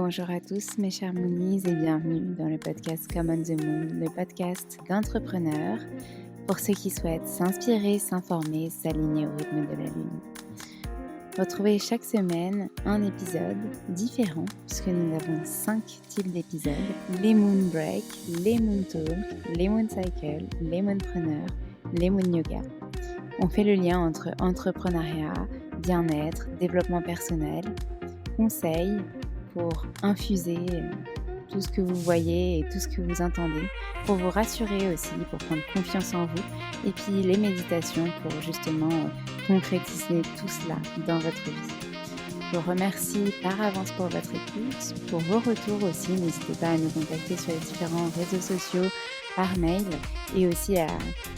Bonjour à tous mes chers Moonies et bienvenue dans le podcast Come on the Moon, le podcast d'entrepreneurs pour ceux qui souhaitent s'inspirer, s'informer, s'aligner au rythme de la Lune. Retrouvez chaque semaine un épisode différent puisque nous avons 5 types d'épisodes, les Moon Break, les Moon Talk, les Moon Cycle, les Moonpreneurs, les Moon Yoga. On fait le lien entre entrepreneuriat, bien-être, développement personnel, conseils pour infuser tout ce que vous voyez et tout ce que vous entendez, pour vous rassurer aussi, pour prendre confiance en vous, et puis les méditations pour justement concrétiser tout cela dans votre vie. Je vous remercie par avance pour votre écoute, pour vos retours aussi. N'hésitez pas à nous contacter sur les différents réseaux sociaux, par mail, et aussi à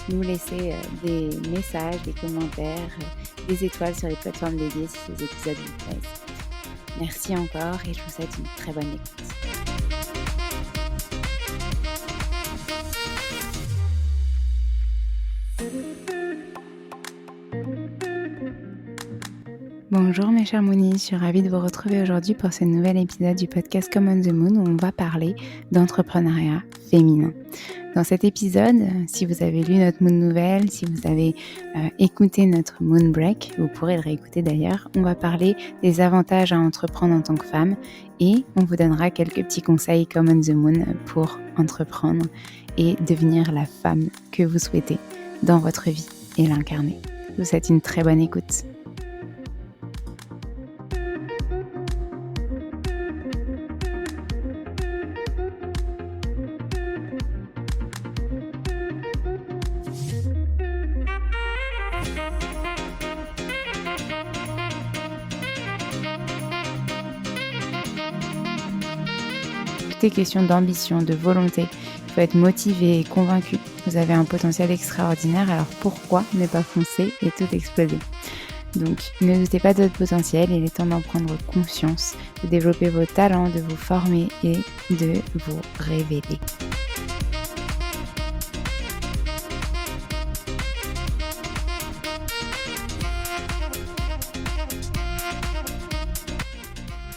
nous laisser des messages, des commentaires, des étoiles sur les plateformes dédiées si ces épisodes vous plaisent. Merci encore et je vous souhaite une très bonne écoute. Bonjour mes chers Moonies, je suis ravie de vous retrouver aujourd'hui pour ce nouvel épisode du podcast Come on the Moon où on va parler d'entrepreneuriat féminin. Dans cet épisode, si vous avez lu notre Moon Nouvelle, si vous avez écouté notre Moon Break, vous pourrez le réécouter d'ailleurs, on va parler des avantages à entreprendre en tant que femme et on vous donnera quelques petits conseils Come on the Moon pour entreprendre et devenir la femme que vous souhaitez dans votre vie et l'incarner. Je vous souhaite une très bonne écoute. Tout est question d'ambition, de volonté. Il faut être motivé et convaincu. Vous avez un potentiel extraordinaire, alors pourquoi ne pas foncer et tout exploser ? Donc, ne doutez pas de votre potentiel, il est temps d'en prendre conscience, de développer vos talents, de vous former et de vous révéler.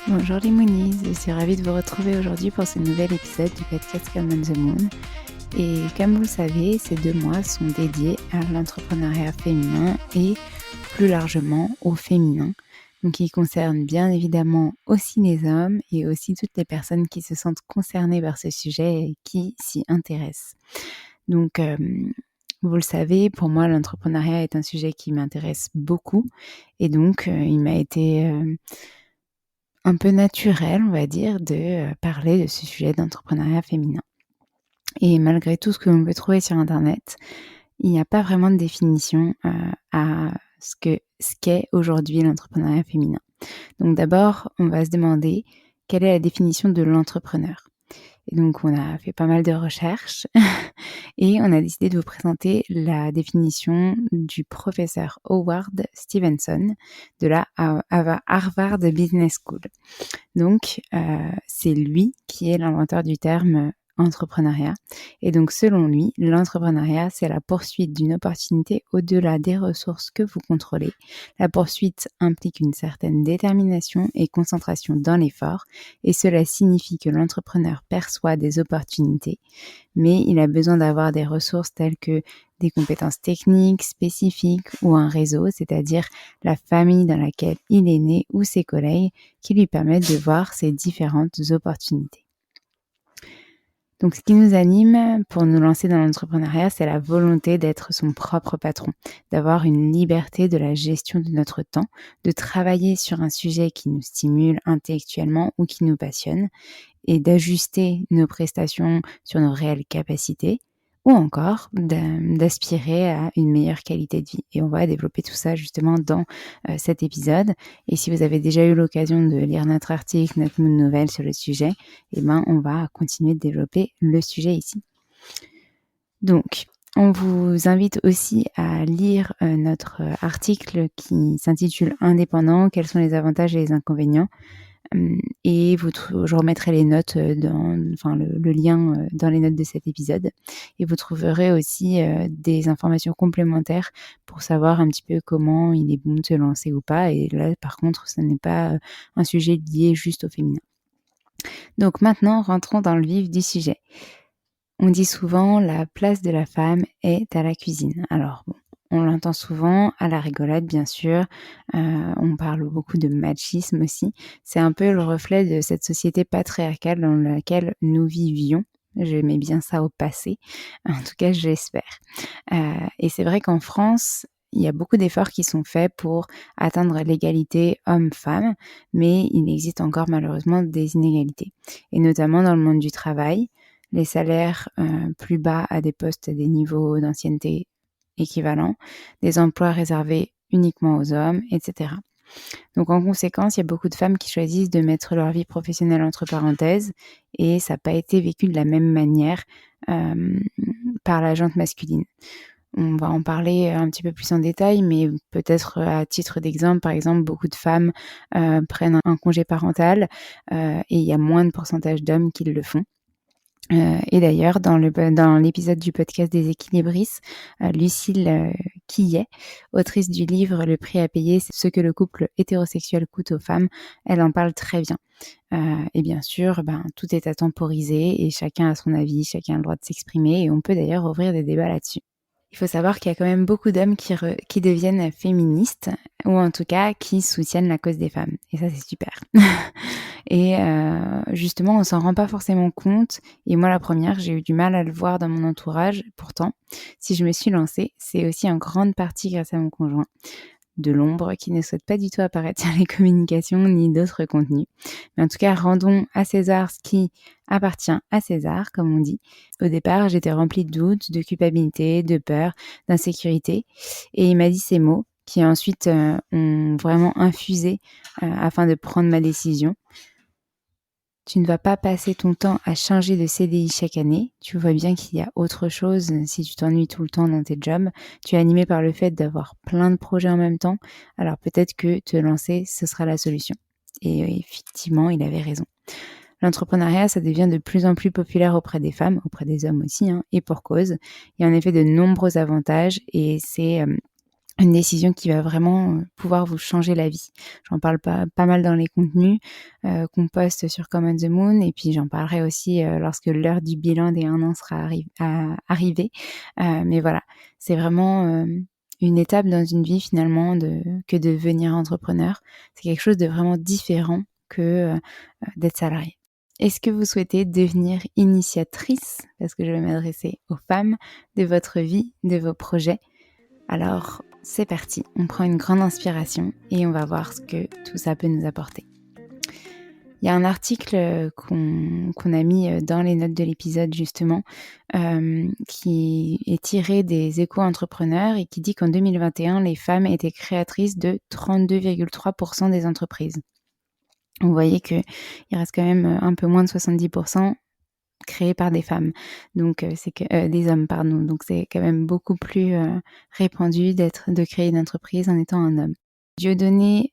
Bonjour les Moonies, je suis ravie de vous retrouver aujourd'hui pour ce nouvel épisode du podcast Come on the Moon. Et comme vous le savez, ces 2 mois sont dédiés à l'entrepreneuriat féminin et plus largement au féminin. Donc ils concernent bien évidemment aussi les hommes et aussi toutes les personnes qui se sentent concernées par ce sujet et qui s'y intéressent. Donc vous le savez, pour moi l'entrepreneuriat est un sujet qui m'intéresse beaucoup et donc il m'a été un peu naturel, on va dire, de parler de ce sujet d'entrepreneuriat féminin. Et malgré tout ce que l'on peut trouver sur Internet, il n'y a pas vraiment de définition à ce qu'est aujourd'hui l'entrepreneuriat féminin. Donc d'abord, on va se demander quelle est la définition de l'entrepreneur. Et donc on a fait pas mal de recherches et on a décidé de vous présenter la définition du professeur Howard Stevenson de la Harvard Business School. Donc c'est lui qui est l'inventeur du terme entrepreneuriat. Et donc, selon lui, l'entrepreneuriat, c'est la poursuite d'une opportunité au-delà des ressources que vous contrôlez. La poursuite implique une certaine détermination et concentration dans l'effort, et cela signifie que l'entrepreneur perçoit des opportunités, mais il a besoin d'avoir des ressources telles que des compétences techniques spécifiques ou un réseau, c'est-à-dire la famille dans laquelle il est né ou ses collègues qui lui permettent de voir ces différentes opportunités. Donc, ce qui nous anime pour nous lancer dans l'entrepreneuriat, c'est la volonté d'être son propre patron, d'avoir une liberté de la gestion de notre temps, de travailler sur un sujet qui nous stimule intellectuellement ou qui nous passionne et d'ajuster nos prestations sur nos réelles capacités ou encore d'aspirer à une meilleure qualité de vie. Et on va développer tout ça justement dans cet épisode. Et si vous avez déjà eu l'occasion de lire notre article, notre Moon Nouvelle sur le sujet, on va continuer de développer le sujet ici. Donc, on vous invite aussi à lire notre article qui s'intitule « Indépendant, quels sont les avantages et les inconvénients ?» Et je remettrai les notes, le lien dans les notes de cet épisode. Et vous trouverez aussi des informations complémentaires pour savoir un petit peu comment il est bon de se lancer ou pas. Et là, par contre, ce n'est pas un sujet lié juste au féminin. Donc maintenant, rentrons dans le vif du sujet. On dit souvent la place de la femme est à la cuisine. Alors bon, on l'entend souvent à la rigolade bien sûr, on parle beaucoup de machisme aussi. C'est un peu le reflet de cette société patriarcale dans laquelle nous vivions. Je mets bien ça au passé, en tout cas je l'espère. Et c'est vrai qu'en France, il y a beaucoup d'efforts qui sont faits pour atteindre l'égalité homme-femme, mais il existe encore malheureusement des inégalités. Et notamment dans le monde du travail, les salaires plus bas à des postes à des niveaux d'ancienneté équivalents, des emplois réservés uniquement aux hommes, etc. Donc en conséquence, il y a beaucoup de femmes qui choisissent de mettre leur vie professionnelle entre parenthèses et ça n'a pas été vécu de la même manière par la gente masculine. On va en parler un petit peu plus en détail, mais peut-être à titre d'exemple, par exemple, beaucoup de femmes prennent un congé parental et il y a moins de pourcentage d'hommes qui le font. Et d'ailleurs, dans l'épisode du podcast des équilibristes, Lucille Quillet, autrice du livre Le prix à payer, c'est ce que le couple hétérosexuel coûte aux femmes, elle en parle très bien. Et bien sûr, tout est à temporiser et chacun a son avis, chacun a le droit de s'exprimer et on peut d'ailleurs ouvrir des débats là-dessus. Il faut savoir qu'il y a quand même beaucoup d'hommes qui deviennent féministes ou en tout cas qui soutiennent la cause des femmes. Et ça, c'est super. Et justement, on s'en rend pas forcément compte. Et moi, la première, j'ai eu du mal à le voir dans mon entourage. Pourtant, si je me suis lancée, c'est aussi en grande partie grâce à mon conjoint de l'ombre qui ne souhaite pas du tout apparaître sur les communications ni d'autres contenus. Mais en tout cas, rendons à César ce qui appartient à César, comme on dit. Au départ, j'étais remplie de doutes, de culpabilité, de peur, d'insécurité. Et il m'a dit ces mots qui ensuite ont vraiment infusé afin de prendre ma décision. Tu ne vas pas passer ton temps à changer de CDI chaque année. Tu vois bien qu'il y a autre chose si tu t'ennuies tout le temps dans tes jobs. Tu es animé par le fait d'avoir plein de projets en même temps. Alors peut-être que te lancer, ce sera la solution. Et effectivement, il avait raison. L'entrepreneuriat, ça devient de plus en plus populaire auprès des femmes, auprès des hommes aussi, et pour cause. Il y a en effet de nombreux avantages et c'est une décision qui va vraiment pouvoir vous changer la vie. J'en parle pas mal dans les contenus qu'on poste sur Come on the Moon et puis j'en parlerai aussi lorsque l'heure du bilan des 1 an sera arrivée. Mais voilà, c'est vraiment une étape dans une vie finalement que de devenir entrepreneur. C'est quelque chose de vraiment différent que d'être salarié. Est-ce que vous souhaitez devenir initiatrice, parce que je vais m'adresser aux femmes, de votre vie, de vos projets? Alors, c'est parti, on prend une grande inspiration et on va voir ce que tout ça peut nous apporter. Il y a un article qu'on a mis dans les notes de l'épisode justement, qui est tiré des Éco-entrepreneurs et qui dit qu'en 2021, les femmes étaient créatrices de 32,3% des entreprises. Vous voyez qu'il reste quand même un peu moins de 70% créés par des femmes, donc c'est que des hommes pardon, donc c'est quand même beaucoup plus répandu de créer une entreprise en étant un homme. Dieudonné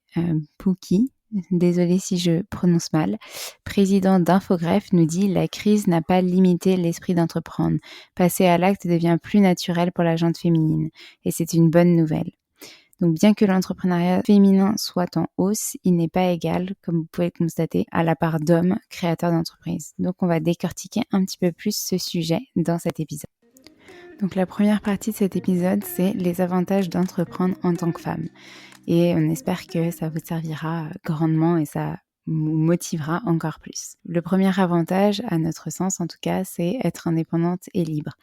Pouki, désolée si je prononce mal, président d'Infogreffe, nous dit: la crise n'a pas limité l'esprit d'entreprendre. Passer à l'acte devient plus naturel pour la gente féminine, et c'est une bonne nouvelle. Donc bien que l'entrepreneuriat féminin soit en hausse, il n'est pas égal, comme vous pouvez le constater, à la part d'hommes créateurs d'entreprises. Donc on va décortiquer un petit peu plus ce sujet dans cet épisode. Donc la première partie de cet épisode, c'est les avantages d'entreprendre en tant que femme. Et on espère que ça vous servira grandement et ça vous motivera encore plus. Le premier avantage, à notre sens en tout cas, c'est être indépendante et libre.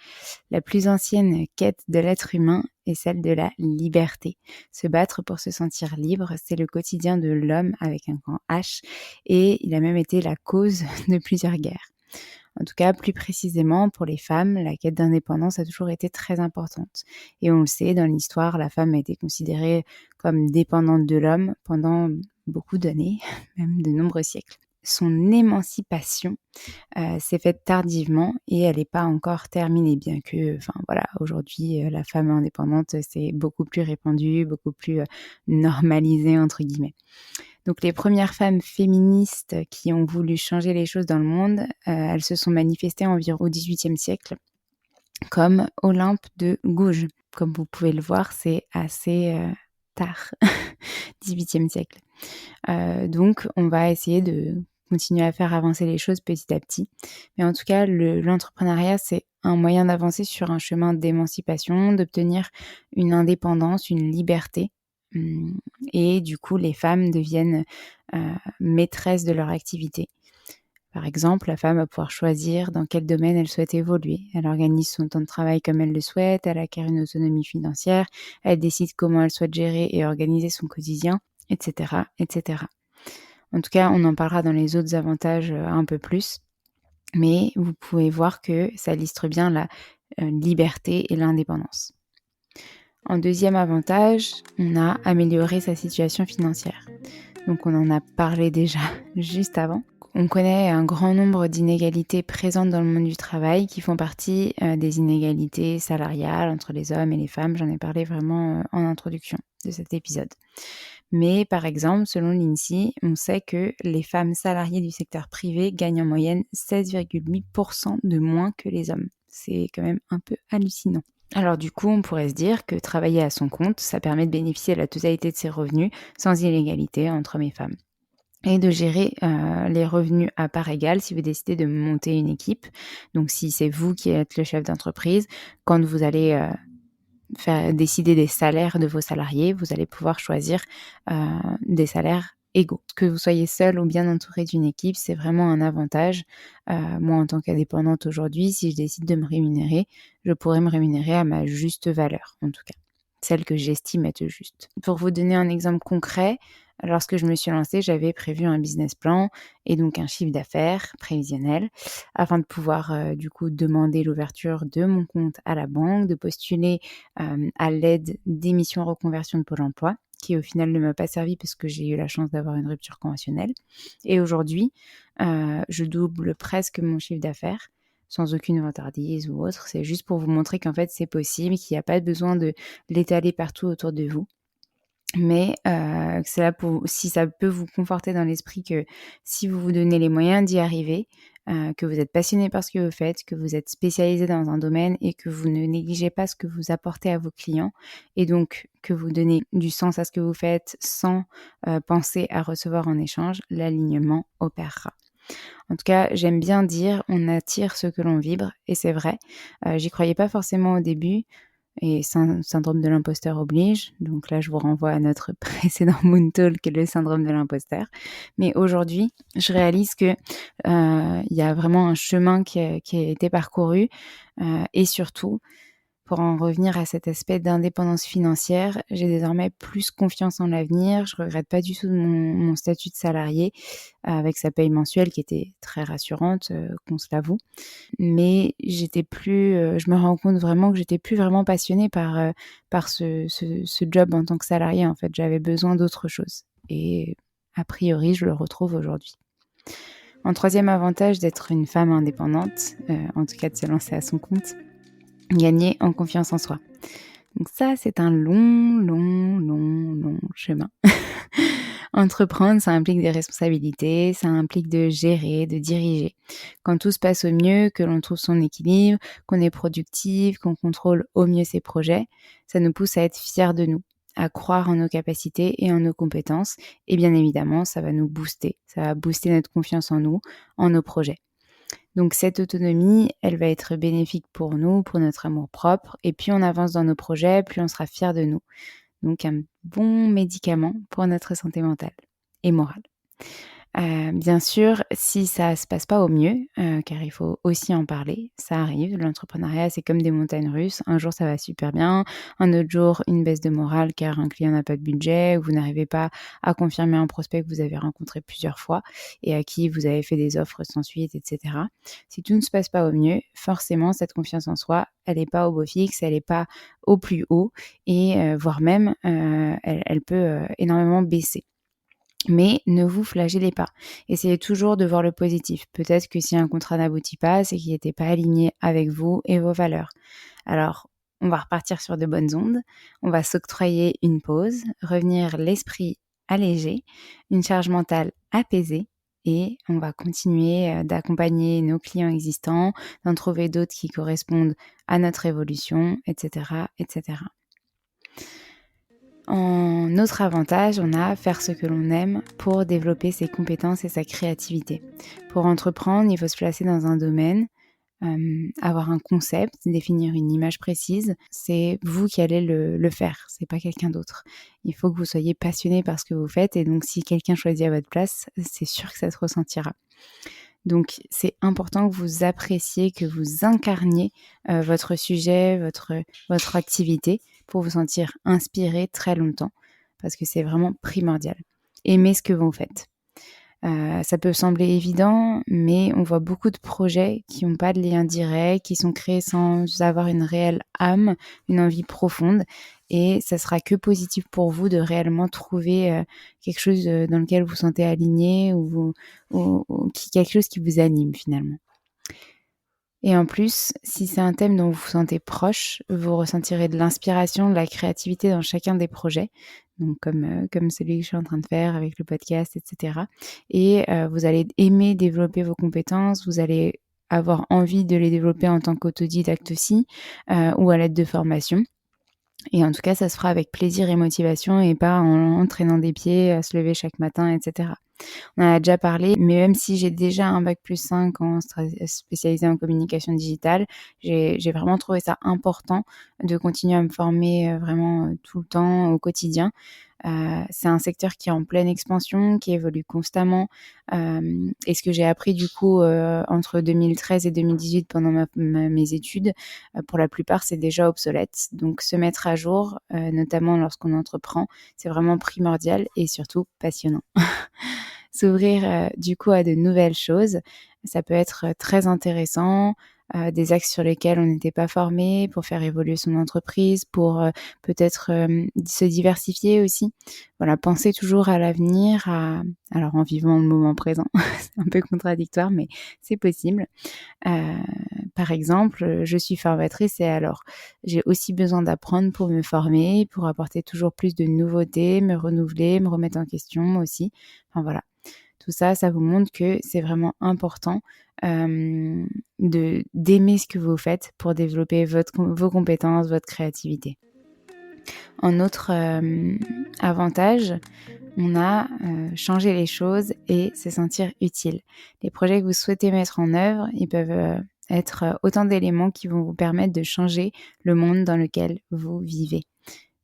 La plus ancienne quête de l'être humain est celle de la liberté. Se battre pour se sentir libre, c'est le quotidien de l'homme avec un grand H et il a même été la cause de plusieurs guerres. En tout cas, plus précisément, pour les femmes, la quête d'indépendance a toujours été très importante. Et on le sait, dans l'histoire, la femme a été considérée comme dépendante de l'homme pendant beaucoup d'années, même de nombreux siècles. Son émancipation s'est faite tardivement et elle n'est pas encore terminée, bien que, aujourd'hui, la femme indépendante, c'est beaucoup plus répandu, beaucoup plus normalisé, entre guillemets. Donc les premières femmes féministes qui ont voulu changer les choses dans le monde, elles se sont manifestées environ au XVIIIe siècle, comme Olympe de Gouges. Comme vous pouvez le voir, c'est assez tard, XVIIIe siècle. Donc on va essayer de continuer à faire avancer les choses petit à petit. Mais en tout cas, l'entrepreneuriat, c'est un moyen d'avancer sur un chemin d'émancipation, d'obtenir une indépendance, une liberté. Et du coup, les femmes deviennent maîtresses de leur activité. Par exemple, la femme va pouvoir choisir dans quel domaine elle souhaite évoluer. Elle organise son temps de travail comme elle le souhaite, elle acquiert une autonomie financière, elle décide comment elle souhaite gérer et organiser son quotidien, etc., etc. En tout cas, on en parlera dans les autres avantages un peu plus, mais vous pouvez voir que ça illustre bien la liberté et l'indépendance. En deuxième avantage, on a amélioré sa situation financière. Donc on en a parlé déjà juste avant. On connaît un grand nombre d'inégalités présentes dans le monde du travail qui font partie des inégalités salariales entre les hommes et les femmes. J'en ai parlé vraiment en introduction de cet épisode. Mais par exemple, selon l'INSEE, on sait que les femmes salariées du secteur privé gagnent en moyenne 16,8% de moins que les hommes. C'est quand même un peu hallucinant. Alors du coup, on pourrait se dire que travailler à son compte, ça permet de bénéficier de la totalité de ses revenus sans inégalité entre hommes et femmes. Et de gérer les revenus à part égale si vous décidez de monter une équipe. Donc si c'est vous qui êtes le chef d'entreprise, quand vous allez faire décider des salaires de vos salariés, vous allez pouvoir choisir des salaires égaux. Que vous soyez seul ou bien entouré d'une équipe, c'est vraiment un avantage. Moi, en tant qu'indépendante aujourd'hui, si je décide de me rémunérer, je pourrais me rémunérer à ma juste valeur, en tout cas, celle que j'estime être juste. Pour vous donner un exemple concret, lorsque je me suis lancée, j'avais prévu un business plan et donc un chiffre d'affaires prévisionnel afin de pouvoir du coup demander l'ouverture de mon compte à la banque, de postuler à l'aide des missions reconversion de Pôle emploi, qui au final ne m'a pas servi parce que j'ai eu la chance d'avoir une rupture conventionnelle. Et aujourd'hui, je double presque mon chiffre d'affaires sans aucune vantardise ou autre. C'est juste pour vous montrer qu'en fait, c'est possible, qu'il n'y a pas besoin de l'étaler partout autour de vous. Mais c'est là pour, si ça peut vous conforter dans l'esprit que si vous vous donnez les moyens d'y arriver, que vous êtes passionné par ce que vous faites, que vous êtes spécialisé dans un domaine et que vous ne négligez pas ce que vous apportez à vos clients et donc que vous donnez du sens à ce que vous faites sans penser à recevoir en échange, l'alignement opérera. En tout cas, j'aime bien dire on attire ce que l'on vibre et c'est vrai. J'y croyais pas forcément au début. Et syndrome de l'imposteur oblige. Donc là, je vous renvoie à notre précédent Moon Talk, le syndrome de l'imposteur. Mais aujourd'hui, je réalise que il y a vraiment un chemin qui a été parcouru. Et surtout, pour en revenir à cet aspect d'indépendance financière, j'ai désormais plus confiance en l'avenir. Je regrette pas du tout mon statut de salarié avec sa paye mensuelle qui était très rassurante, qu'on se l'avoue. Mais je me rends compte vraiment que j'étais plus vraiment passionnée par ce job en tant que salariée. En fait, j'avais besoin d'autre chose. Et a priori, je le retrouve aujourd'hui. En troisième avantage d'être une femme indépendante, en tout cas de se lancer à son compte, gagner en confiance en soi. Donc ça, c'est un long chemin. Entreprendre, ça implique des responsabilités, ça implique de gérer, de diriger. Quand tout se passe au mieux, que l'on trouve son équilibre, qu'on est productif, qu'on contrôle au mieux ses projets, ça nous pousse à être fiers de nous, à croire en nos capacités et en nos compétences. Et bien évidemment, ça va nous booster. Ça va booster notre confiance en nous, en nos projets. Donc cette autonomie, elle va être bénéfique pour nous, pour notre amour-propre. Et plus on avance dans nos projets, plus on sera fier de nous. Donc un bon médicament pour notre santé mentale et morale. Bien sûr, si ça se passe pas au mieux, car il faut aussi en parler, ça arrive. L'entrepreneuriat, c'est comme des montagnes russes. Un jour, ça va super bien. Un autre jour, une baisse de morale car un client n'a pas de budget ou vous n'arrivez pas à confirmer un prospect que vous avez rencontré plusieurs fois et à qui vous avez fait des offres sans suite, etc. Si tout ne se passe pas au mieux, forcément, cette confiance en soi, elle n'est pas au beau fixe, elle n'est pas au plus haut et voire même, elle peut énormément baisser. Mais ne vous flagellez pas. Essayez toujours de voir le positif. Peut-être que si un contrat n'aboutit pas, c'est qu'il n'était pas aligné avec vous et vos valeurs. Alors, on va repartir sur de bonnes ondes. On va s'octroyer une pause, revenir l'esprit allégé, une charge mentale apaisée et on va continuer d'accompagner nos clients existants, d'en trouver d'autres qui correspondent à notre évolution, etc., etc. En autre avantage, on a faire ce que l'on aime pour développer ses compétences et sa créativité. Pour entreprendre, il faut se placer dans un domaine, avoir un concept, définir une image précise. C'est vous qui allez le faire, c'est pas quelqu'un d'autre. Il faut que vous soyez passionné par ce que vous faites et donc si quelqu'un choisit à votre place, c'est sûr que ça se ressentira. Donc c'est important que vous appréciez, que vous incarniez votre sujet, votre activité pour vous sentir inspiré très longtemps parce que c'est vraiment primordial. Aimez ce que vous faites. Ça peut sembler évident, mais on voit beaucoup de projets qui n'ont pas de lien direct, qui sont créés sans avoir une réelle âme, une envie profonde. Et ça sera que positif pour vous de réellement trouver quelque chose dans lequel vous vous sentez aligné ou quelque chose qui vous anime finalement. Et en plus, si c'est un thème dont vous vous sentez proche, vous ressentirez de l'inspiration, de la créativité dans chacun des projets, donc comme celui que je suis en train de faire avec le podcast, etc. Et vous allez aimer développer vos compétences, vous allez avoir envie de les développer en tant qu'autodidacte aussi, ou à l'aide de formations. Et en tout cas, ça se fera avec plaisir et motivation et pas en traînant des pieds, à se lever chaque matin, etc. On en a déjà parlé, mais même si j'ai déjà un bac+5 spécialisé en communication digitale, j'ai vraiment trouvé ça important de continuer à me former vraiment tout le temps, au quotidien. C'est un secteur qui est en pleine expansion, qui évolue constamment. Et ce que j'ai appris du coup entre 2013 et 2018 pendant mes études, pour la plupart, c'est déjà obsolète. Donc se mettre à jour, notamment lorsqu'on entreprend, c'est vraiment primordial et surtout passionnant. S'ouvrir du coup à de nouvelles choses, ça peut être très intéressant, des axes sur lesquels on n'était pas formé pour faire évoluer son entreprise, pour peut-être se diversifier aussi. Voilà, penser toujours à l'avenir, alors en vivant le moment présent, c'est un peu contradictoire, mais c'est possible. Par exemple, je suis formatrice et alors j'ai aussi besoin d'apprendre pour me former, pour apporter toujours plus de nouveautés, me renouveler, me remettre en question aussi. Enfin voilà, tout ça, ça vous montre que c'est vraiment important d'aimer ce que vous faites pour développer vos compétences, votre créativité. En autre avantage, on a changé les choses et se sentir utile. Les projets que vous souhaitez mettre en œuvre, ils peuvent être autant d'éléments qui vont vous permettre de changer le monde dans lequel vous vivez.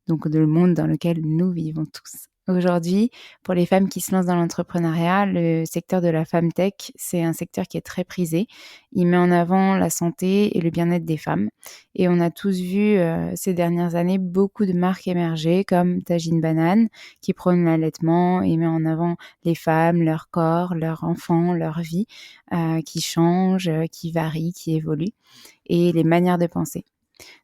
Donc le monde dans lequel nous vivons tous. Aujourd'hui, pour les femmes qui se lancent dans l'entrepreneuriat, le secteur de la femtech, c'est un secteur qui est très prisé. Il met en avant la santé et le bien-être des femmes. Et on a tous vu ces dernières années beaucoup de marques émerger comme Tajine Banane qui prône l'allaitement et met en avant les femmes, leur corps, leurs enfants, leur vie qui change, qui varie, qui évolue et les manières de penser.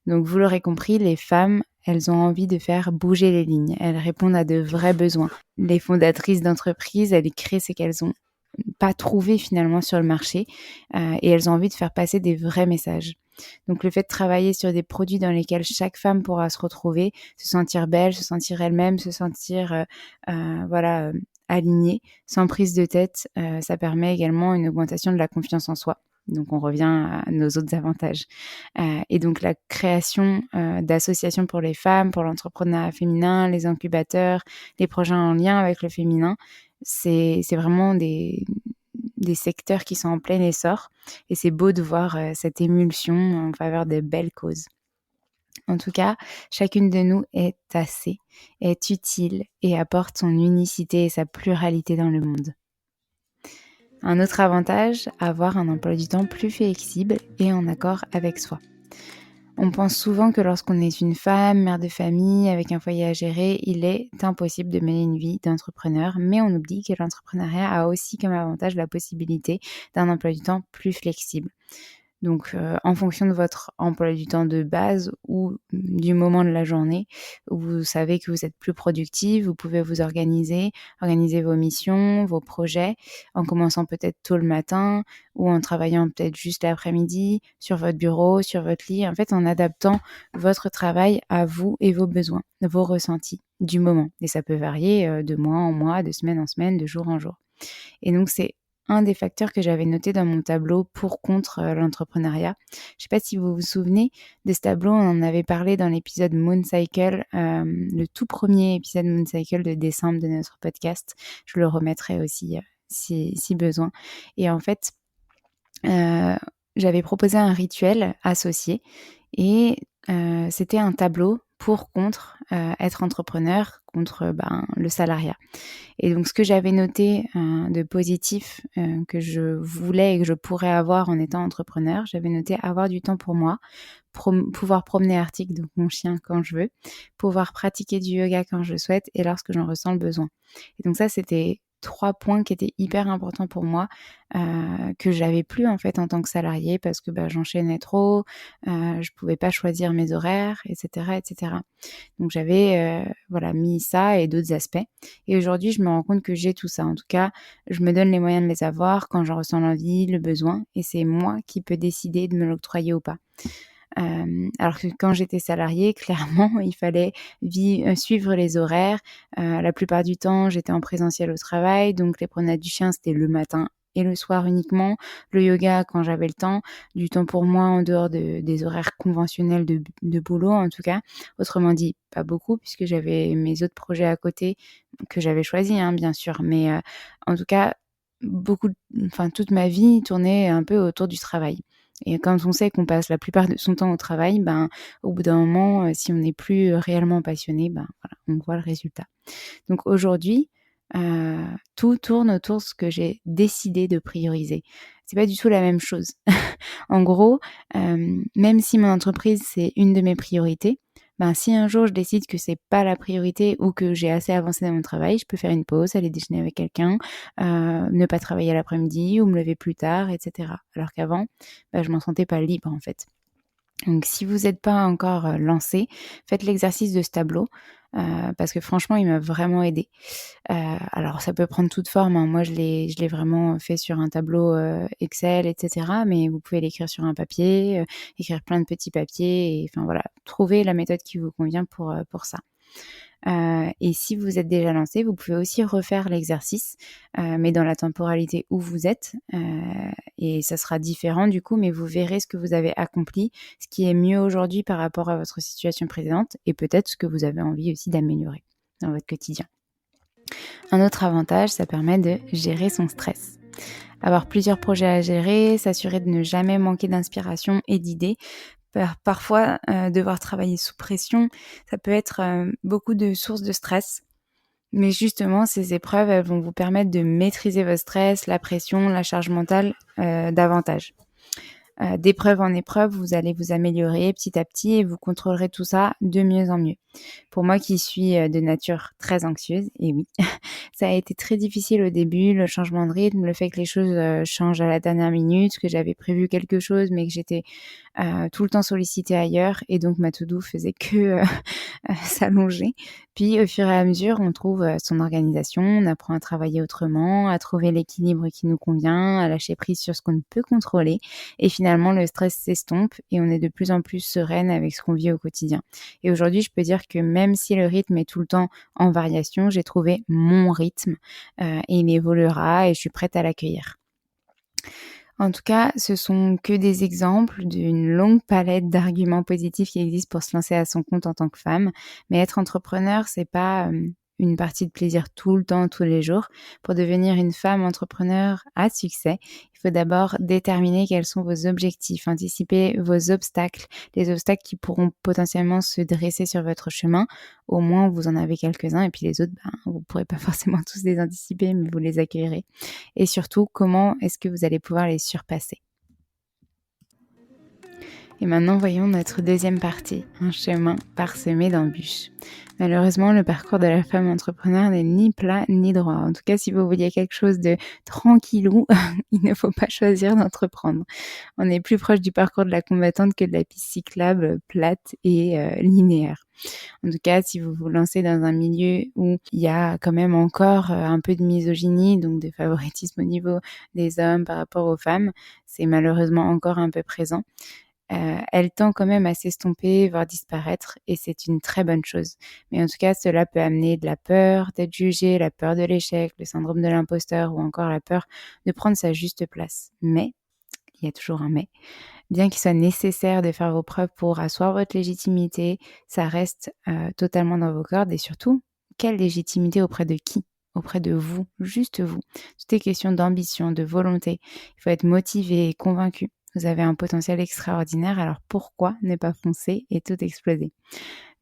Donc vous l'aurez compris, les femmes, elles ont envie de faire bouger les lignes. Elles répondent à de vrais besoins. Les fondatrices d'entreprises, elles créent ce qu'elles ont pas trouvé finalement sur le marché et elles ont envie de faire passer des vrais messages. Donc le fait de travailler sur des produits dans lesquels chaque femme pourra se retrouver, se sentir belle, se sentir elle-même, se sentir alignée, sans prise de tête, ça permet également une augmentation de la confiance en soi. Donc, on revient à nos autres avantages. Et donc, la création d'associations pour les femmes, pour l'entrepreneuriat féminin, les incubateurs, les projets en lien avec le féminin, c'est vraiment des secteurs qui sont en plein essor. Et c'est beau de voir cette émulsion en faveur de belles causes. En tout cas, chacune de nous est assez, est utile et apporte son unicité et sa pluralité dans le monde. Un autre avantage, avoir un emploi du temps plus flexible et en accord avec soi. On pense souvent que lorsqu'on est une femme, mère de famille, avec un foyer à gérer, il est impossible de mener une vie d'entrepreneur, mais on oublie que l'entrepreneuriat a aussi comme avantage la possibilité d'un emploi du temps plus flexible. Donc, en fonction de votre emploi du temps de base ou du moment de la journée où vous savez que vous êtes plus productive, vous pouvez vous organiser vos missions, vos projets, en commençant peut-être tôt le matin ou en travaillant peut-être juste l'après-midi sur votre bureau, sur votre lit. En fait, en adaptant votre travail à vous et vos besoins, vos ressentis du moment. Et ça peut varier de mois en mois, de semaine en semaine, de jour en jour. Et donc, c'est un des facteurs que j'avais noté dans mon tableau pour contre l'entrepreneuriat. Je sais pas si vous vous souvenez de ce tableau, on en avait parlé dans l'épisode Moon Cycle, le tout premier épisode Moon Cycle de décembre de notre podcast. Je le remettrai aussi si besoin. Et en fait, j'avais proposé un rituel associé et c'était un tableau pour contre être entrepreneur, contre le salariat. Et donc ce que j'avais noté de positif que je voulais et que je pourrais avoir en étant entrepreneur, j'avais noté avoir du temps pour moi, pouvoir promener Arctic, donc mon chien, quand je veux, pouvoir pratiquer du yoga quand je le souhaite et lorsque j'en ressens le besoin. Et donc ça, c'était 3 points qui étaient hyper importants pour moi, que j'avais plus en fait en tant que salariée parce que j'enchaînais trop, je pouvais pas choisir mes horaires, etc., etc. Donc j'avais mis ça et d'autres aspects. Et aujourd'hui, je me rends compte que j'ai tout ça. En tout cas, je me donne les moyens de les avoir quand j'en ressens l'envie, le besoin, et c'est moi qui peux décider de me l'octroyer ou pas. Alors que quand j'étais salariée, clairement, il fallait suivre les horaires. La plupart du temps, j'étais en présentiel au travail, donc les promenades du chien, c'était le matin et le soir uniquement. Le yoga, quand j'avais le temps, du temps pour moi en dehors des horaires conventionnels de boulot, en tout cas. Autrement dit, pas beaucoup, puisque j'avais mes autres projets à côté que j'avais choisis, bien sûr. Mais en tout cas, toute ma vie tournait un peu autour du travail. Et quand on sait qu'on passe la plupart de son temps au travail, au bout d'un moment, si on n'est plus réellement passionné, on voit le résultat. Donc aujourd'hui, tout tourne autour de ce que j'ai décidé de prioriser. C'est pas du tout la même chose. En gros, même si mon entreprise, c'est une de mes priorités, si un jour je décide que c'est pas la priorité ou que j'ai assez avancé dans mon travail, je peux faire une pause, aller déjeuner avec quelqu'un, ne pas travailler l'après-midi ou me lever plus tard, etc. Alors qu'avant, je m'en sentais pas libre en fait. Donc si vous n'êtes pas encore lancé, faites l'exercice de ce tableau parce que franchement, il m'a vraiment aidée. Alors ça peut prendre toute forme, moi je l'ai vraiment fait sur un tableau Excel, etc. Mais vous pouvez l'écrire sur un papier, écrire plein de petits papiers, et trouver la méthode qui vous convient pour ça. Et si vous êtes déjà lancé, vous pouvez aussi refaire l'exercice, mais dans la temporalité où vous êtes, et ça sera différent du coup, mais vous verrez ce que vous avez accompli, ce qui est mieux aujourd'hui par rapport à votre situation précédente, et peut-être ce que vous avez envie aussi d'améliorer dans votre quotidien. Un autre avantage, ça permet de gérer son stress. Avoir plusieurs projets à gérer, s'assurer de ne jamais manquer d'inspiration et d'idées. Parfois, devoir travailler sous pression, ça peut être beaucoup de sources de stress. Mais justement, ces épreuves, elles vont vous permettre de maîtriser votre stress, la pression, la charge mentale davantage. D'épreuve en épreuve, vous allez vous améliorer petit à petit et vous contrôlerez tout ça de mieux en mieux. Pour moi qui suis de nature très anxieuse, et oui, ça a été très difficile au début, le changement de rythme, le fait que les choses changent à la dernière minute, que j'avais prévu quelque chose mais que j'étais tout le temps sollicitée ailleurs et donc ma to-do faisait que s'allonger. Puis au fur et à mesure, on trouve son organisation, on apprend à travailler autrement, à trouver l'équilibre qui nous convient, à lâcher prise sur ce qu'on ne peut contrôler et finalement le stress s'estompe et on est de plus en plus sereine avec ce qu'on vit au quotidien. Et aujourd'hui, je peux dire que même si le rythme est tout le temps en variation, j'ai trouvé mon rythme et il évoluera et je suis prête à l'accueillir. En tout cas, ce sont que des exemples d'une longue palette d'arguments positifs qui existent pour se lancer à son compte en tant que femme. Mais être entrepreneur, c'est pas une partie de plaisir tout le temps, tous les jours. Pour devenir une femme entrepreneur à succès, il faut d'abord déterminer quels sont vos objectifs, anticiper vos obstacles, les obstacles qui pourront potentiellement se dresser sur votre chemin. Au moins, vous en avez quelques-uns et puis les autres, vous ne pourrez pas forcément tous les anticiper, mais vous les accueillerez. Et surtout, comment est-ce que vous allez pouvoir les surpasser? Et maintenant, voyons notre deuxième partie, un chemin parsemé d'embûches. Malheureusement, le parcours de la femme entrepreneur n'est ni plat ni droit. En tout cas, si vous vouliez quelque chose de tranquillou, il ne faut pas choisir d'entreprendre. On est plus proche du parcours de la combattante que de la piste cyclable plate et linéaire. En tout cas, si vous vous lancez dans un milieu où il y a quand même encore un peu de misogynie, donc de favoritisme au niveau des hommes par rapport aux femmes, c'est malheureusement encore un peu présent. elle tend quand même à s'estomper, voire disparaître, et c'est une très bonne chose. Mais en tout cas, cela peut amener de la peur d'être jugé, la peur de l'échec, le syndrome de l'imposteur ou encore la peur de prendre sa juste place. Mais, il y a toujours un mais, bien qu'il soit nécessaire de faire vos preuves pour asseoir votre légitimité, ça reste totalement dans vos cordes et surtout, quelle légitimité auprès de qui? Auprès de vous, juste vous. Tout est question d'ambition, de volonté. Il faut être motivé et convaincu. Vous avez un potentiel extraordinaire, alors pourquoi ne pas foncer et tout exploser?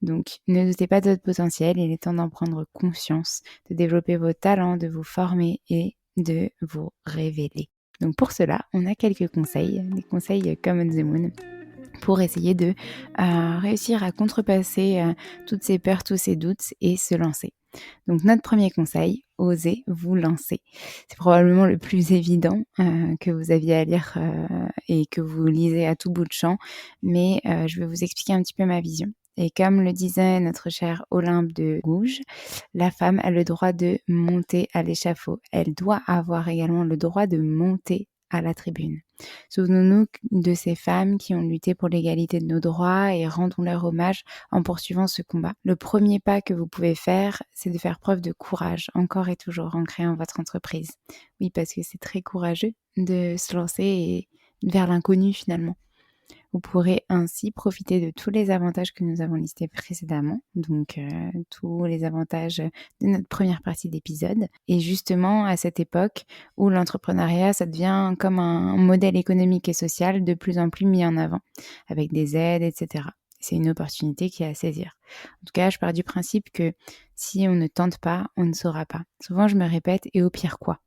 Donc, ne doutez pas de votre potentiel, il est temps d'en prendre conscience, de développer vos talents, de vous former et de vous révéler. Donc pour cela, on a quelques conseils, des conseils comme on the moon, pour essayer de réussir à contrepasser toutes ces peurs, tous ces doutes et se lancer. Donc notre premier conseil, osez vous lancer. C'est probablement le plus évident que vous aviez à lire et que vous lisez à tout bout de champ, mais je vais vous expliquer un petit peu ma vision. Et comme le disait notre chère Olympe de Gouges, la femme a le droit de monter à l'échafaud. Elle doit avoir également le droit de monter à la tribune. Souvenons-nous de ces femmes qui ont lutté pour l'égalité de nos droits et rendons leur hommage en poursuivant ce combat. Le premier pas que vous pouvez faire, c'est de faire preuve de courage, encore et toujours, en créant votre entreprise. Oui, parce que c'est très courageux de se lancer et vers l'inconnu finalement. Vous pourrez ainsi profiter de tous les avantages que nous avons listés précédemment, donc tous les avantages de notre première partie d'épisode. Et justement, à cette époque où l'entrepreneuriat, ça devient comme un modèle économique et social de plus en plus mis en avant, avec des aides, etc. C'est une opportunité qui est à saisir. En tout cas, je pars du principe que si on ne tente pas, on ne saura pas. Souvent, je me répète, et au pire quoi?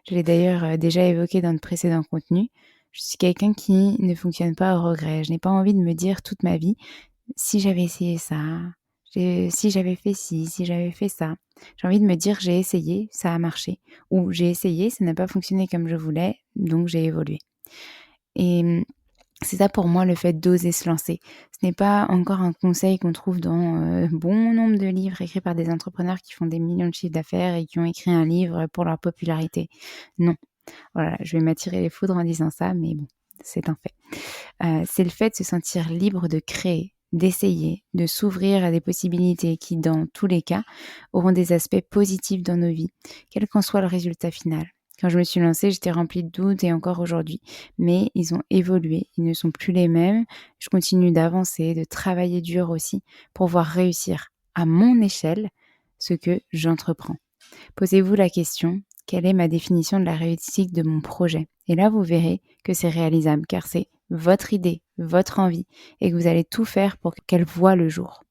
Je l'ai d'ailleurs déjà évoqué dans de précédents contenus. Je suis quelqu'un qui ne fonctionne pas au regret. Je n'ai pas envie de me dire toute ma vie, si j'avais essayé ça, si j'avais fait ci, si j'avais fait ça. J'ai envie de me dire, j'ai essayé, ça a marché. Ou j'ai essayé, ça n'a pas fonctionné comme je voulais, donc j'ai évolué. Et c'est ça pour moi le fait d'oser se lancer. Ce n'est pas encore un conseil qu'on trouve dans bon nombre de livres écrits par des entrepreneurs qui font des millions de chiffres d'affaires et qui ont écrit un livre pour leur popularité. Non. Voilà, je vais m'attirer les foudres en disant ça, mais bon, c'est un fait. C'est le fait de se sentir libre de créer, d'essayer, de s'ouvrir à des possibilités qui, dans tous les cas, auront des aspects positifs dans nos vies, quel qu'en soit le résultat final. Quand je me suis lancée, j'étais remplie de doutes et encore aujourd'hui, mais ils ont évolué, ils ne sont plus les mêmes. Je continue d'avancer, de travailler dur aussi pour voir réussir à mon échelle ce que j'entreprends. Posez-vous la question, quelle est ma définition de la réussite de mon projet? Et là, vous verrez que c'est réalisable, car c'est votre idée, votre envie, et que vous allez tout faire pour qu'elle voie le jour.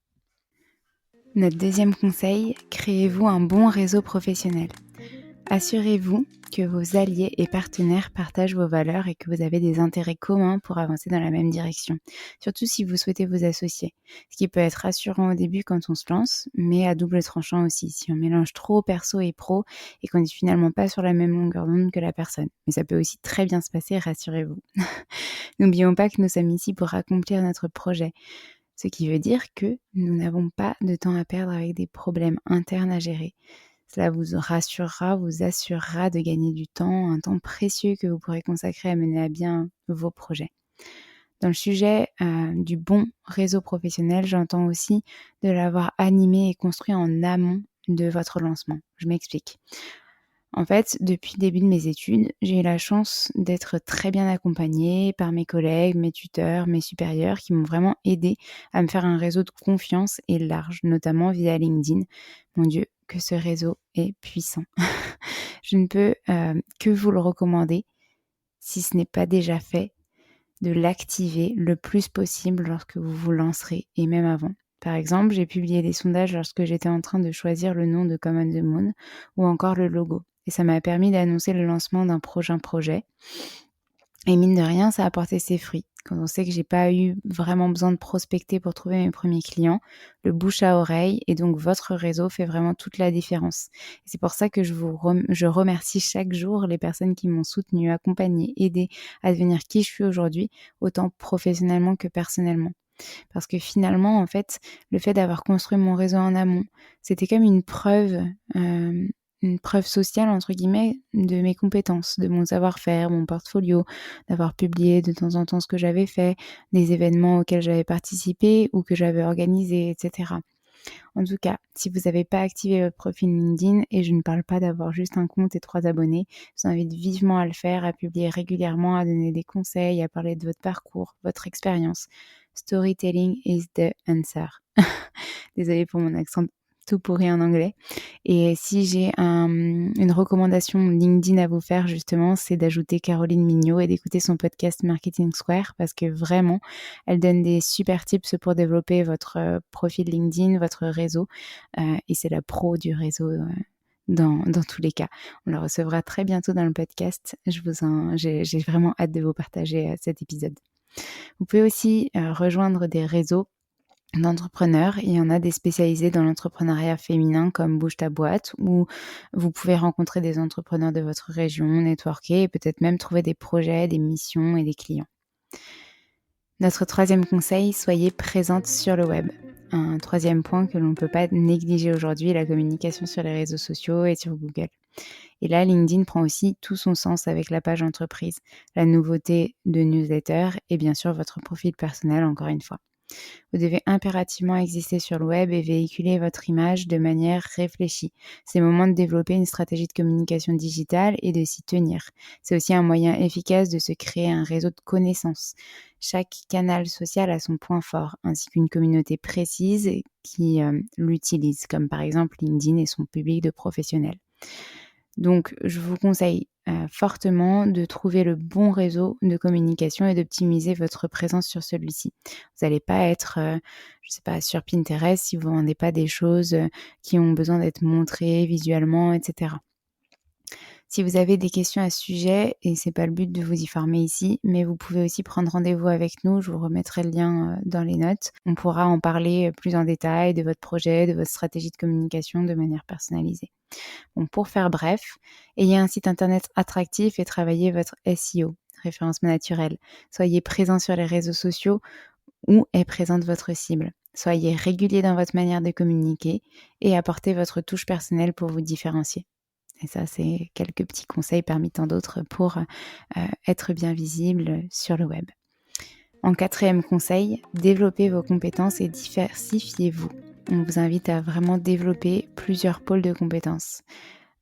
Notre deuxième conseil, créez-vous un bon réseau professionnel. Assurez-vous que vos alliés et partenaires partagent vos valeurs et que vous avez des intérêts communs pour avancer dans la même direction. Surtout si vous souhaitez vous associer. Ce qui peut être rassurant au début quand on se lance, mais à double tranchant aussi, si on mélange trop perso et pro et qu'on n'est finalement pas sur la même longueur d'onde que la personne. Mais ça peut aussi très bien se passer, rassurez-vous. N'oublions pas que nous sommes ici pour accomplir notre projet. Ce qui veut dire que nous n'avons pas de temps à perdre avec des problèmes internes à gérer. Cela vous rassurera, vous assurera de gagner du temps, un temps précieux que vous pourrez consacrer à mener à bien vos projets. Dans le sujet du bon réseau professionnel, j'entends aussi de l'avoir animé et construit en amont de votre lancement. Je m'explique. En fait, depuis le début de mes études, j'ai eu la chance d'être très bien accompagnée par mes collègues, mes tuteurs, mes supérieurs qui m'ont vraiment aidée à me faire un réseau de confiance et large, notamment via LinkedIn. Mon Dieu, que ce réseau est puissant. Je ne peux que vous le recommander, si ce n'est pas déjà fait, de l'activer le plus possible lorsque vous vous lancerez et même avant. Par exemple, j'ai publié des sondages lorsque j'étais en train de choisir le nom de Come on the Moon ou encore le logo. Et ça m'a permis d'annoncer le lancement d'un prochain projet. Et mine de rien, ça a porté ses fruits. Quand on sait que j'ai pas eu vraiment besoin de prospecter pour trouver mes premiers clients, le bouche à oreille et donc votre réseau fait vraiment toute la différence. Et c'est pour ça que je remercie chaque jour les personnes qui m'ont soutenue, accompagnée, aidée à devenir qui je suis aujourd'hui, autant professionnellement que personnellement. Parce que finalement, en fait, le fait d'avoir construit mon réseau en amont, c'était comme une preuve une preuve sociale, entre guillemets, de mes compétences, de mon savoir-faire, mon portfolio, d'avoir publié de temps en temps ce que j'avais fait, des événements auxquels j'avais participé ou que j'avais organisés, etc. En tout cas, si vous n'avez pas activé votre profil LinkedIn, et je ne parle pas d'avoir juste un compte et 3 abonnés, je vous invite vivement à le faire, à publier régulièrement, à donner des conseils, à parler de votre parcours, votre expérience. Storytelling is the answer. Désolée pour mon accent tout pourri en anglais. Et si j'ai une recommandation LinkedIn à vous faire justement, c'est d'ajouter Caroline Mignot et d'écouter son podcast Marketing Square parce que vraiment, elle donne des super tips pour développer votre profil LinkedIn, votre réseau. Et c'est la pro du réseau dans tous les cas. On la recevra très bientôt dans le podcast. J'ai vraiment hâte de vous partager cet épisode. Vous pouvez aussi rejoindre des réseaux d'entrepreneurs. Il y en a des spécialisés dans l'entrepreneuriat féminin comme Bouge ta boîte, où vous pouvez rencontrer des entrepreneurs de votre région, networker et peut-être même trouver des projets, des missions et des clients. Notre troisième conseil, soyez présente sur le web. Un troisième point que l'on ne peut pas négliger aujourd'hui est la communication sur les réseaux sociaux et sur Google. Et là, LinkedIn prend aussi tout son sens avec la page entreprise, la nouveauté de newsletter et bien sûr votre profil personnel encore une fois. Vous devez impérativement exister sur le web et véhiculer votre image de manière réfléchie. C'est le moment de développer une stratégie de communication digitale et de s'y tenir. C'est aussi un moyen efficace de se créer un réseau de connaissances. Chaque canal social a son point fort, ainsi qu'une communauté précise qui l'utilise, comme par exemple LinkedIn et son public de professionnels. Donc, je vous conseille fortement de trouver le bon réseau de communication et d'optimiser votre présence sur celui-ci. Vous n'allez pas être, sur Pinterest si vous ne vendez pas des choses qui ont besoin d'être montrées visuellement, etc. Si vous avez des questions à ce sujet, et c'est pas le but de vous y former ici, mais vous pouvez aussi prendre rendez-vous avec nous, je vous remettrai le lien dans les notes. On pourra en parler plus en détail de votre projet, de votre stratégie de communication de manière personnalisée. Bon, pour faire bref, ayez un site internet attractif et travaillez votre SEO, référencement naturel. Soyez présent sur les réseaux sociaux où est présente votre cible. Soyez régulier dans votre manière de communiquer et apportez votre touche personnelle pour vous différencier. Et ça, c'est quelques petits conseils parmi tant d'autres pour être bien visible sur le web. En quatrième conseil, développez vos compétences et diversifiez-vous. On vous invite à vraiment développer plusieurs pôles de compétences.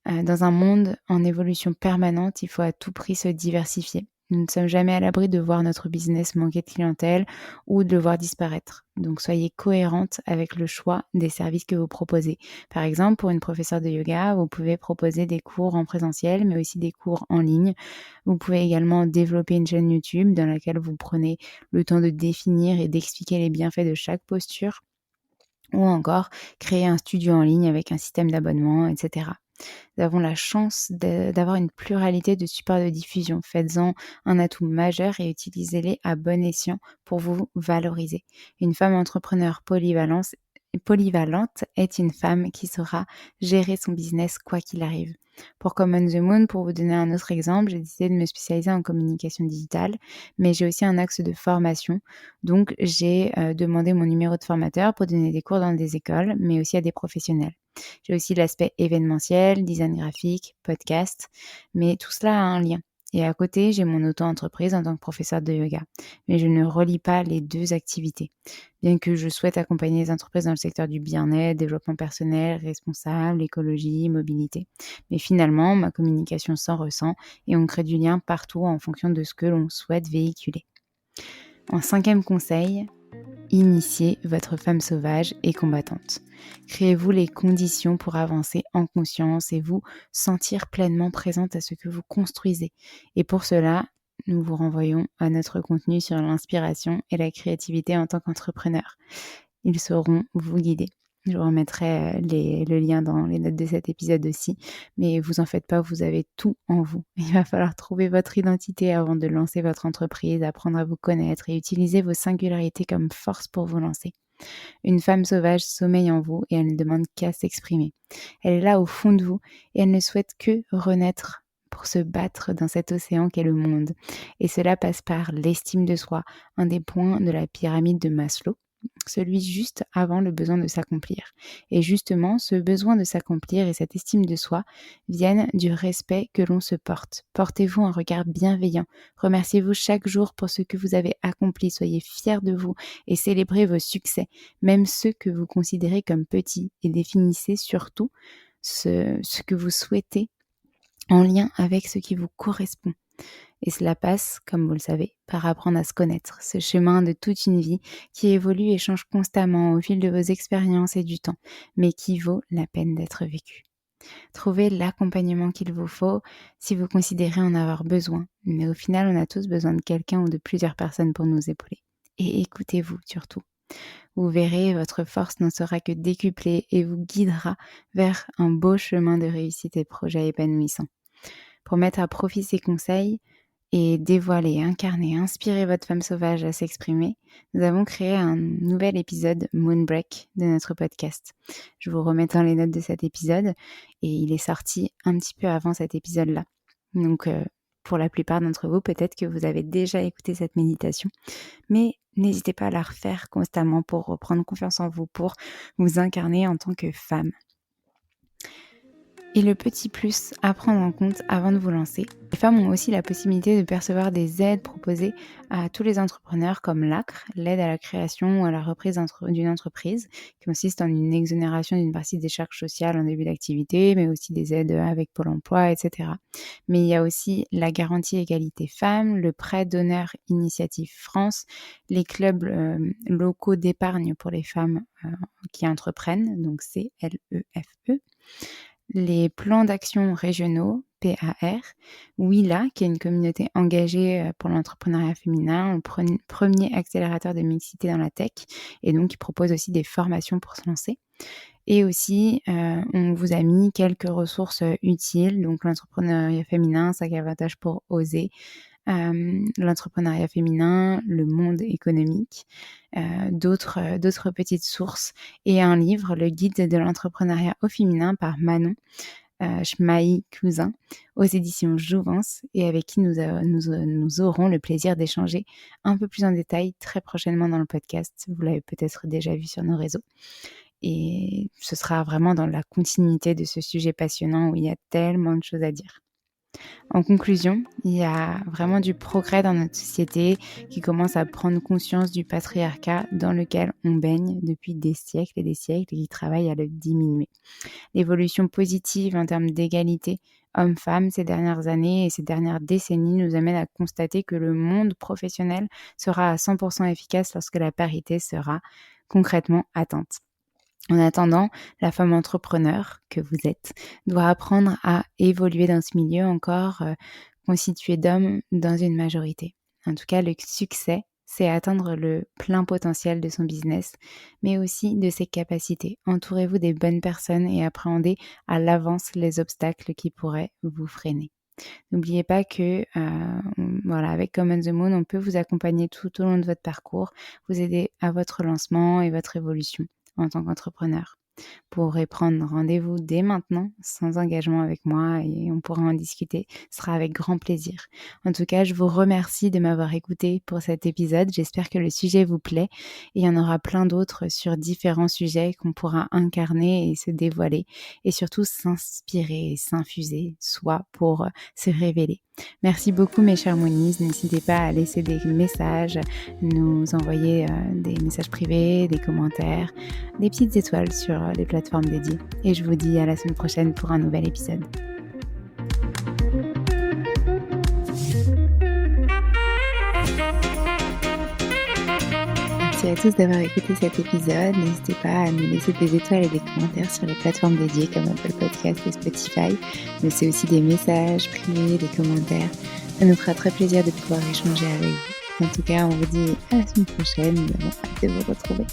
Dans un monde en évolution permanente, il faut à tout prix se diversifier. Nous ne sommes jamais à l'abri de voir notre business manquer de clientèle ou de le voir disparaître. Donc soyez cohérente avec le choix des services que vous proposez. Par exemple, pour une professeure de yoga, vous pouvez proposer des cours en présentiel, mais aussi des cours en ligne. Vous pouvez également développer une chaîne YouTube dans laquelle vous prenez le temps de définir et d'expliquer les bienfaits de chaque posture, ou encore créer un studio en ligne avec un système d'abonnement, etc. Nous avons la chance d'avoir une pluralité de supports de diffusion. Faites-en un atout majeur et utilisez-les à bon escient pour vous valoriser. Une femme entrepreneur polyvalente est une femme qui saura gérer son business quoi qu'il arrive. Pour Come on the Moon, pour vous donner un autre exemple, j'ai décidé de me spécialiser en communication digitale, mais j'ai aussi un axe de formation. Donc, j'ai demandé mon numéro de formateur pour donner des cours dans des écoles, mais aussi à des professionnels. J'ai aussi l'aspect événementiel, design graphique, podcast, mais tout cela a un lien. Et à côté, j'ai mon auto-entreprise en tant que professeur de yoga. Mais je ne relie pas les deux activités. Bien que je souhaite accompagner les entreprises dans le secteur du bien-être, développement personnel, responsable, écologie, mobilité. Mais finalement, ma communication s'en ressent et on crée du lien partout en fonction de ce que l'on souhaite véhiculer. En cinquième conseil, initiez votre femme sauvage et combattante. Créez-vous les conditions pour avancer en conscience et vous sentir pleinement présente à ce que vous construisez. Et pour cela, nous vous renvoyons à notre contenu sur l'inspiration et la créativité en tant qu'entrepreneur. Ils sauront vous guider. Je vous remettrai le lien dans les notes de cet épisode aussi, mais vous en faites pas, vous avez tout en vous. Il va falloir trouver votre identité avant de lancer votre entreprise, apprendre à vous connaître et utiliser vos singularités comme force pour vous lancer. Une femme sauvage sommeille en vous et elle ne demande qu'à s'exprimer. Elle est là au fond de vous et elle ne souhaite que renaître pour se battre dans cet océan qu'est le monde. Et cela passe par l'estime de soi, un des points de la pyramide de Maslow, celui juste avant le besoin de s'accomplir. Et justement, ce besoin de s'accomplir et cette estime de soi viennent du respect que l'on se porte. Portez-vous un regard bienveillant. Remerciez-vous chaque jour pour ce que vous avez accompli. Soyez fiers de vous et célébrez vos succès, même ceux que vous considérez comme petits. Et définissez surtout ce que vous souhaitez en lien avec ce qui vous correspond. Et cela passe, comme vous le savez, par apprendre à se connaître, ce chemin de toute une vie qui évolue et change constamment au fil de vos expériences et du temps, mais qui vaut la peine d'être vécu. Trouvez l'accompagnement qu'il vous faut si vous considérez en avoir besoin, mais au final, on a tous besoin de quelqu'un ou de plusieurs personnes pour nous épauler. Et écoutez-vous surtout. Vous verrez, votre force n'en sera que décuplée et vous guidera vers un beau chemin de réussite et de projets épanouissants. Pour mettre à profit ces conseils et dévoiler, incarner, inspirer votre femme sauvage à s'exprimer, nous avons créé un nouvel épisode Moonbreak de notre podcast. Je vous remets dans les notes de cet épisode et il est sorti un petit peu avant cet épisode-là. Donc, pour la plupart d'entre vous, peut-être que vous avez déjà écouté cette méditation, mais n'hésitez pas à la refaire constamment pour reprendre confiance en vous, pour vous incarner en tant que femme. Et le petit plus à prendre en compte avant de vous lancer, les femmes ont aussi la possibilité de percevoir des aides proposées à tous les entrepreneurs comme l'ACRE, l'aide à la création ou à la reprise d'une entreprise, qui consiste en une exonération d'une partie des charges sociales en début d'activité, mais aussi des aides avec Pôle emploi, etc. Mais il y a aussi la garantie égalité femmes, le prêt d'honneur Initiative France, les clubs locaux d'épargne pour les femmes qui entreprennent, donc CLEFE, les plans d'action régionaux, PAR, WILA, qui est une communauté engagée pour l'entrepreneuriat féminin, le premier accélérateur de mixité dans la tech, et donc qui propose aussi des formations pour se lancer. Et aussi, on vous a mis quelques ressources utiles, donc l'entrepreneuriat féminin, 5 avantages pour oser, l'entrepreneuriat féminin, le monde économique, d'autres petites sources et un livre, le guide de l'entrepreneuriat au féminin par Manon Schmaï-Cousin aux éditions Jouvence et avec qui nous aurons le plaisir d'échanger un peu plus en détail très prochainement dans le podcast. Vous l'avez peut-être déjà vu sur nos réseaux. Et ce sera vraiment dans la continuité de ce sujet passionnant où il y a tellement de choses à dire. En conclusion, il y a vraiment du progrès dans notre société qui commence à prendre conscience du patriarcat dans lequel on baigne depuis des siècles et qui travaille à le diminuer. L'évolution positive en termes d'égalité hommes-femmes ces dernières années et ces dernières décennies nous amène à constater que le monde professionnel sera à 100% efficace lorsque la parité sera concrètement atteinte. En attendant, la femme entrepreneur que vous êtes doit apprendre à évoluer dans ce milieu encore constitué d'hommes dans une majorité. En tout cas, le succès, c'est atteindre le plein potentiel de son business, mais aussi de ses capacités. Entourez-vous des bonnes personnes et appréhendez à l'avance les obstacles qui pourraient vous freiner. N'oubliez pas que avec Come on the Moon, on peut vous accompagner tout au long de votre parcours, vous aider à votre lancement et votre évolution en tant qu'entrepreneur. Vous pourrez prendre rendez-vous dès maintenant, sans engagement avec moi et on pourra en discuter. Ce sera avec grand plaisir. En tout cas, je vous remercie de m'avoir écouté pour cet épisode. J'espère que le sujet vous plaît et il y en aura plein d'autres sur différents sujets qu'on pourra incarner et se dévoiler et surtout s'inspirer et s'infuser, soit pour se révéler. Merci beaucoup mes chers Moonies, n'hésitez pas à laisser des messages, nous envoyer des messages privés, des commentaires, des petites étoiles sur les plateformes dédiées. Et je vous dis à la semaine prochaine pour un nouvel épisode. Merci à tous d'avoir écouté cet épisode. N'hésitez pas à nous laisser des étoiles et des commentaires sur les plateformes dédiées comme Apple Podcast et Spotify. Mais c'est aussi des messages privés, des commentaires. Ça nous fera très plaisir de pouvoir échanger avec vous. En tout cas, on vous dit à la semaine prochaine. Nous avons hâte de vous retrouver.